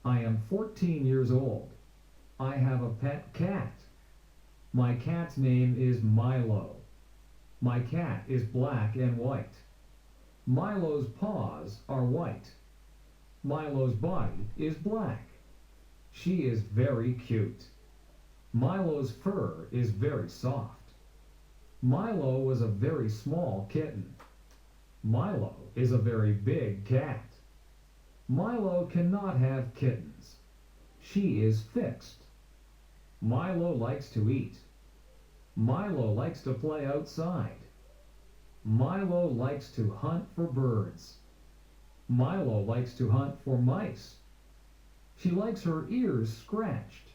I am 14 years old. I have a pet cat. My cat's name is Milo. My cat is black and white. Milo's paws are white. Milo's body is black. She is very cute. Milo's fur is very soft. Milo was a very small kitten. Milo is a very big cat. Milo cannot have kittens. She is fixed. Milo likes to eat. Milo likes to play outside. Milo likes to hunt for birds. Milo likes to hunt for mice. She likes her ears scratched.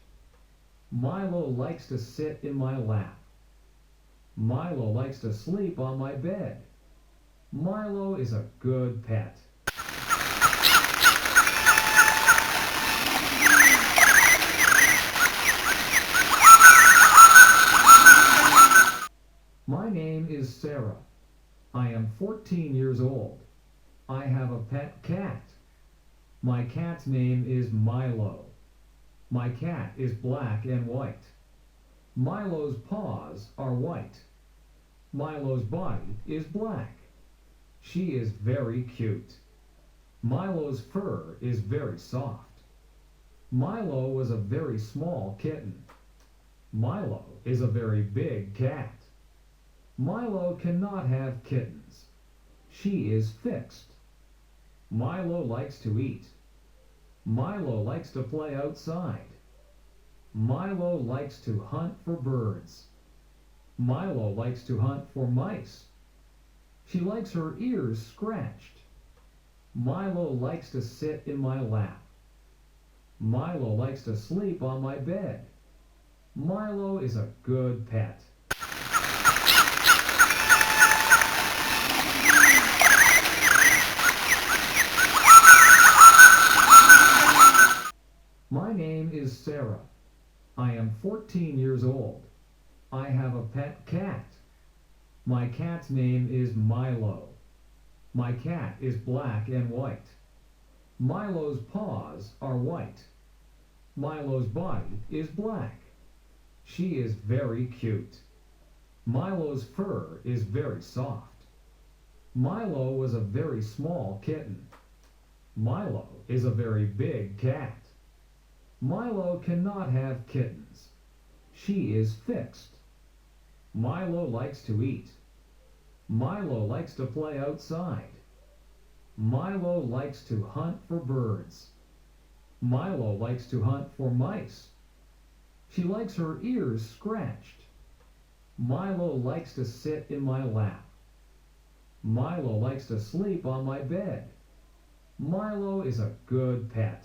Milo likes to sit in my lap. Milo likes to sleep on my bed. Milo is a good pet. My name is Sarah. I am 14 years old. I have a pet cat. My cat's name is Milo. My cat is black and white. Milo's paws are white. Milo's body is black. She is very cute. Milo's fur is very soft. Milo was a very small kitten. Milo is a very big cat. Milo cannot have kittens. She is fixed. Milo likes to eat. Milo likes to play outside. Milo likes to hunt for birds. Milo likes to hunt for mice. She likes her ears scratched. Milo likes to sit in my lap. Milo likes to sleep on my bed. Milo is a good pet. My name is Sarah. I am 14 years old. I have a pet cat. My cat's name is Milo. My cat is black and white. Milo's paws are white. Milo's body is black. She is very cute. Milo's fur is very soft. Milo was a very small kitten. Milo is a very big cat. Milo cannot have kittens. She is fixed. Milo likes to eat. Milo likes to play outside. Milo likes to hunt for birds. Milo likes to hunt for mice. She likes her ears scratched. Milo likes to sit in my lap. Milo likes to sleep on my bed. Milo is a good pet.